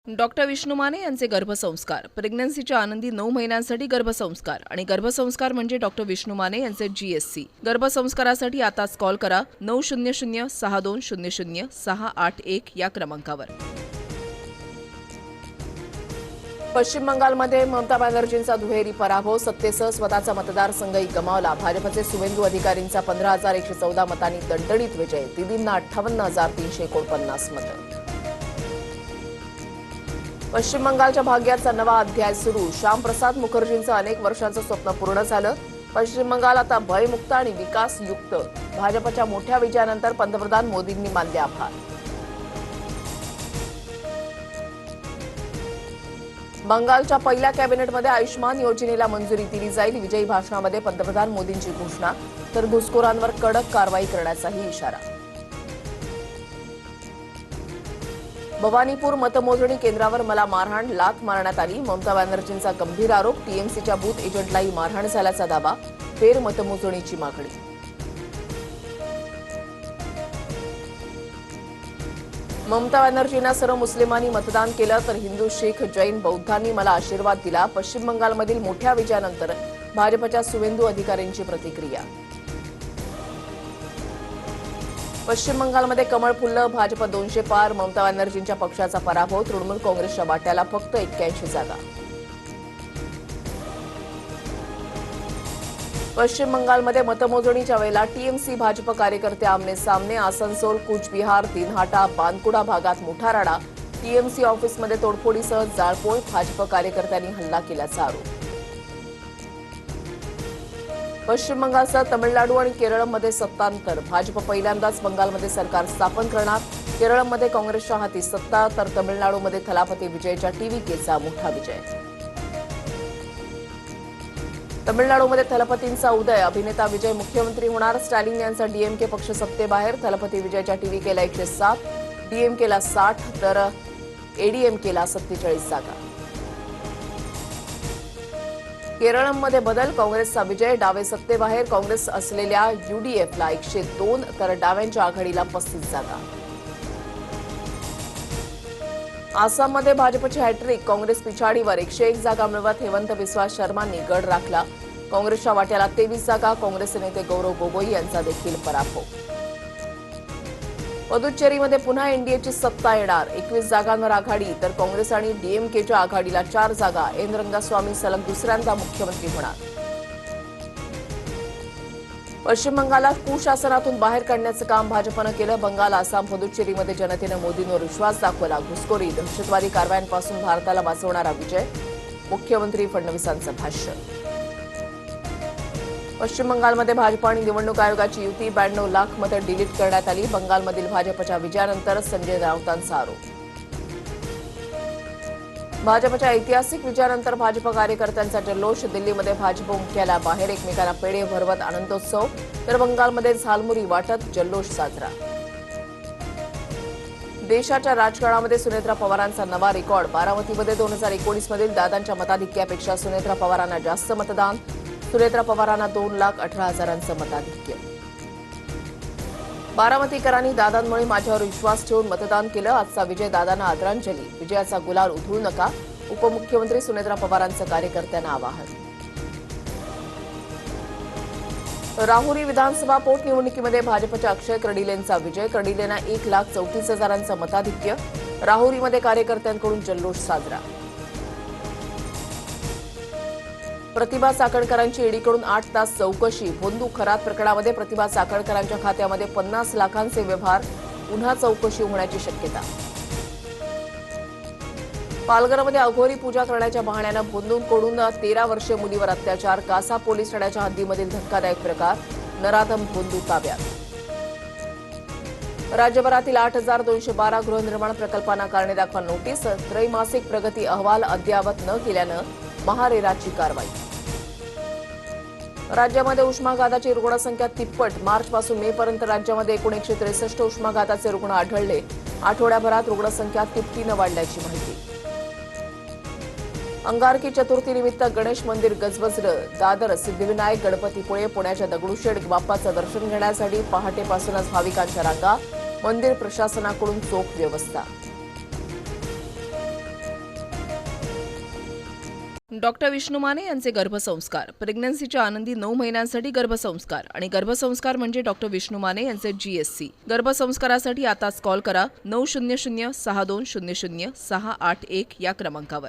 Doctor Vishnu Mane यांचे गर्भसंस्कार, प्रेग्नन्सीच्या आनंदी 9 महिन्यांसाठी गर्भसंस्कार आणि गर्भसंस्कार म्हणजे डॉक्टर विष्णू माने यांचे GSC। गर्भसंस्कारासाठी आताच कॉल करा 900-6200-681 या क्रमांकावर। पश्चिम बंगालमध्ये ममता बॅनर्जींचा दुहेरी पराभव, सत्तेसह स्वतःचा मतदारसंघही गमावला। भाजपचे सुवेंदू अधिकारींचा 15,114 मतांनी दणदणीत विजय, दिदींना 58,349 मतं। पश्चिम बंगालच्या भाग्याचा नवा अध्याय सुरू, श्यामप्रसाद मुखर्जींचं अनेक वर्षांचं स्वप्न पूर्ण झालं। पश्चिम बंगाल आता भयमुक्त आणि विकासयुक्त। भाजपच्या मोठ्या विजयानंतर पंतप्रधान मोदींनी मानले आभार। बंगालच्या पहिल्या कॅबिनेटमध्ये आयुष्मान योजनेला मंजुरी दिली जाईल। विजयी भाषणामध्ये पंतप्रधान मोदींची घोषणा, तर घुसखोरांवर कडक कारवाई करण्याचाही इशारा। भवानीपूर मतमोजणी केंद्रावर मला मारहाण, लाथ मारण्यात आली। ममता बॅनर्जींचा गंभीर आरोप, टीएमसीच्या बूथ एजंटलाही मारहाण झाल्याचा दावा, फेर मतमोजणीची मागणी। ममता बॅनर्जींना सर्व मुस्लिमांनी मतदान केलं, तर हिंदू, शीख, जैन, बौद्धांनी मला आशीर्वाद दिला। पश्चिम बंगालमधील मोठ्या विजयानंतर भाजपच्या सुवेंदू अधिकारींची प्रतिक्रिया। पश्चिम बंगालमध्ये कमळ फुललं, भाजप 200 पार। ममता बॅनर्जींच्या पक्षाचा पराभव, तृणमूल काँग्रेसच्या वाट्याला फक्त 81 जागा। पश्चिम बंगालमध्ये मतमोजणीच्या वेळेला टीएमसी भाजप कार्यकर्ते आमने सामने, आसनसोल, कूचबिहार, दिनहाटा, बानकुडा भागात मोठा राडा। टीएमसी ऑफिसमध्ये तोडफोडीसह जाळपोळ, भाजप कार्यकर्त्यांनी हल्ला केल्याचा आरोप। पश्चिम बंगालसह तमिळनाडू आणि केरळमध्ये सत्तांतर, भाजप पहिल्यांदाच बंगालमध्ये सरकार स्थापन करणार। केरळमध्ये काँग्रेसच्या हाती सत्ता, तर तमिळनाडूमध्ये थलापती विजयच्या टीव्हीकेचा मोठा विजय। तमिळनाडूमध्ये थलपतींचा उदय, अभिनेता विजय मुख्यमंत्री होणार। स्टॅलिन यांचा डीएमके पक्ष सत्तेबाहेर, थलपती विजयच्या टीव्हीकेला 107, डीएमकेला 60, तर एडीएमकेला 47 जागा। केरळमध्ये बदल, काँग्रेसचा विजय, डावे सत्तेबाहेर। काँग्रेस असलेल्या यूडीएफला 102, तर डाव्यांच्या आघाडीला 35 जागा। आसाममध्ये भाजपची हॅट्रिक, काँग्रेस पिछाडीवर 101 जागा मिळवत हेमंत बिस्वा शर्मांनी गड राखला। काँग्रेसच्या वाट्याला 23 जागा। काँग्रेसचे नेते गौरव गोगोई यांचा देखील पराभव। पुदुच्चेरीमध्ये पुन्हा एनडीएची सत्ता येणार, 21 जागांवर आघाडी, तर काँग्रेस आणि डीएमकेच्या आघाडीला 4 जागा। एन रंगास्वामी सलग दुसऱ्यांदा मुख्यमंत्री होणार। पश्चिम बंगालला कुशासनातून बाहेर काढण्याचं काम भाजपनं केलं। बंगाल, आसाम, पुदुच्चेरीमध्ये जनतेनं मोदींवर विश्वास दाखवला। घुसखोरी, दहशतवादी कारवायांपासून भारताला वाचवणारा विजय, मुख्यमंत्री फडणवीसांचं भाष्य। पश्चिम बंगालमध्ये भाजप आणि निवडणूक आयोगाची युती, 92 लाख मतं डिलीट करण्यात आली। बंगालमधील भाजपच्या विजयानंतर संजय राऊतांचा आरोप। भाजपच्या ऐतिहासिक विजयानंतर भाजप कार्यकर्त्यांचा जल्लोष, दिल्लीमध्ये भाजप मुख्यालयाबाहेर एकमेकांना पेढे भरवत आनंदोत्सव, तर बंगालमध्ये झालमुरी वाटत जल्लोष साजरा। देशाच्या राजकारणामध्ये सुनेत्रा पवारांचा नवा रेकॉर्ड, बारामतीमध्ये 2019 मधील दादांच्या मताधिक्यापेक्षा सुनेत्रा पवारांना जास्त मतदान। सुनेत्रा पवारांना 2,18,000 मताधिक्य। बारामतीकरांनी दादांमुळे माझ्यावर विश्वास ठेवून मतदान केलं, आजचा विजय दादांना आदरांजली। विजयाचा गुलाल उधळू नका, उपमुख्यमंत्री सुनेत्रा पवारांचं कार्यकर्त्यांना आवाहन। राहुरी विधानसभा पोटनिवडणुकीमध्ये भाजपच्या अक्षय कर्डिलेंचा विजय, कर्डिलेंना 1,34,000 मताधिक्य। राहुरीमध्ये कार्यकर्त्यांकडून जल्लोष साजरा। प्रतिभा चाकणकरांची ईडीकडून 8 तास चौकशी, भोंदू खरात प्रकरणामध्ये प्रतिभा चाकणकरांच्या खात्यामध्ये 50 लाखांचे व्यवहार, पुन्हा चौकशी होण्याची शक्यता। पालघरमध्ये अघोरी पूजा करण्याच्या बहाण्यानं भोंदूंकडून 13 वर्षीय मुलीवर अत्याचार, कासा पोलीस ठाण्याच्या हद्दीमधील धक्कादायक प्रकार, नराधम भोंदू ताब्यात। राज्यभरातील 8,212 गृहनिर्माण प्रकल्पांना कारणे दाखवा नोटीस, त्रैमासिक प्रगती अहवाल अद्ययावत न केल्यानं महारेराची कारवाई। राज्यामध्ये उष्माघाताची रुग्णसंख्या तिप्पट, मार्चपासून मेपर्यंत राज्यामध्ये एकूण 163 उष्माघाताचे रुग्ण आढळले। आठवड्याभरात रुग्णसंख्या तिपटीनं वाढल्याची माहिती। अंगारकी चतुर्थीनिमित्त गणेश मंदिर गजबजलं, दादर सिद्धिविनायक गणपतीपुळे पुण्याच्या दगडूशेठ बाप्पाचं दर्शन घेण्यासाठी पहाटेपासूनच भाविकांच्या रांगा, मंदिर प्रशासनाकडून चोख व्यवस्था। डॉक्टर विष्णू माने यांचे गर्भसंस्कार, प्रेग्नन्सीच्या आनंदी 9 महिन्यांसाठी गर्भसंस्कार आणि गर्भसंस्कार म्हणजे डॉक्टर विष्णू माने यांचे GSC. गर्भसंस्कारासाठी आताच कॉल करा 900 6200 681 या क्रमांकावर.